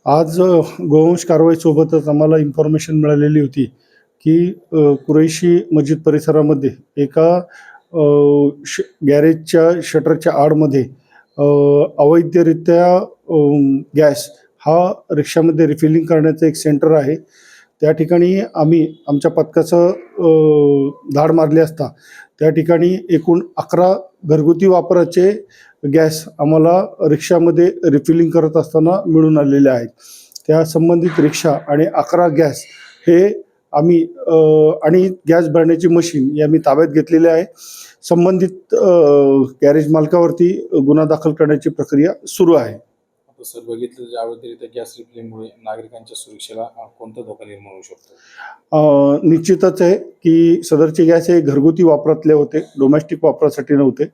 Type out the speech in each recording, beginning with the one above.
आज गोवंश कारवाईसोबतच आम्हाला इन्फॉर्मेशन मिळालेली होती की कुरैशी मस्जिद परिसरामध्ये एका गॅरेजच्या शटरच्या आडमध्ये अवैधरित्या गॅस हा रिक्षामध्ये रिफिलिंग करण्याचं एक सेंटर आहे. त्या ठिकाणी आम्ही आमच्या पथकाचं धाड मारली असता त्या ठिकाणी एकूण 11 घरगुती वापराचे गॅस आम्हाला रिक्षामध्ये रिफिलिंग करत असताना मिळून आलेले आहेत. त्या संबंधित रिक्षा आणि 11 गॅस हे आम्ही आणि गॅस भरण्याची मशीन हे आम्ही ताब्यात घेतलेले आहे. संबंधित गॅरेज मालकावरती गुन्हा दाखल करण्याची प्रक्रिया सुरू आहे. सर, बघितलं तर अवैधरित्या गॅस रिफिलिंगमुळे नागरिकांच्या सुरक्षेला कोणता धोका निर्माण होऊ शकतो? निश्चितच आहे की सदरचे गॅस हे घरगुती वापरातले होते, डोमेस्टिक वापरासाठी नव्हते.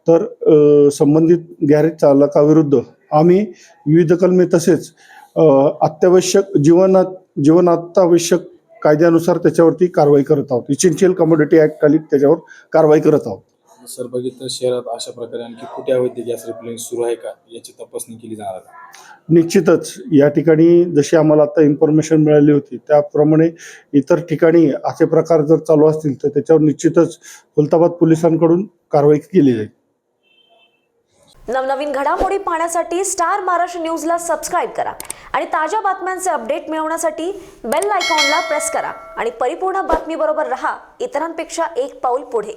तर संबंधित गॅरेज चालकाविरुद्ध आम्ही विविध कलमे तसेच अत्यावश्यक जीवनात्यावश्यक कायद्यानुसार त्याच्यावरती कारवाई करत आहोत. इसेन्शियल कमोडिटी ॲक्ट खाली त्याच्यावर कारवाई करत आहोत. सर, बघितलं शहरात अशा प्रकारे आणखी कुठे अवैध गॅस रिफिलिंग सुरू आहे का, याची तपासणी केली जाणार आहे? निश्चितच या ठिकाणी जशी आम्हाला आता इन्फॉर्मेशन मिळाली होती त्याप्रमाणे इतर ठिकाणी असे प्रकार जर चालू असतील तर त्याच्यावर निश्चितच खुलताबाद पोलिसांकडून कारवाई केली जाईल. नवनवीन घडामोडी पाहण्यासाठी स्टार महाराष्ट्र न्यूजला सबस्क्राईब करा आणि ताज्या बातम्यांचे अपडेट मिळवण्यासाठी बेल आयकॉनला प्रेस करा आणि परिपूर्ण बातमीबरोबर रहा, इतरांपेक्षा एक पाऊल पुढे.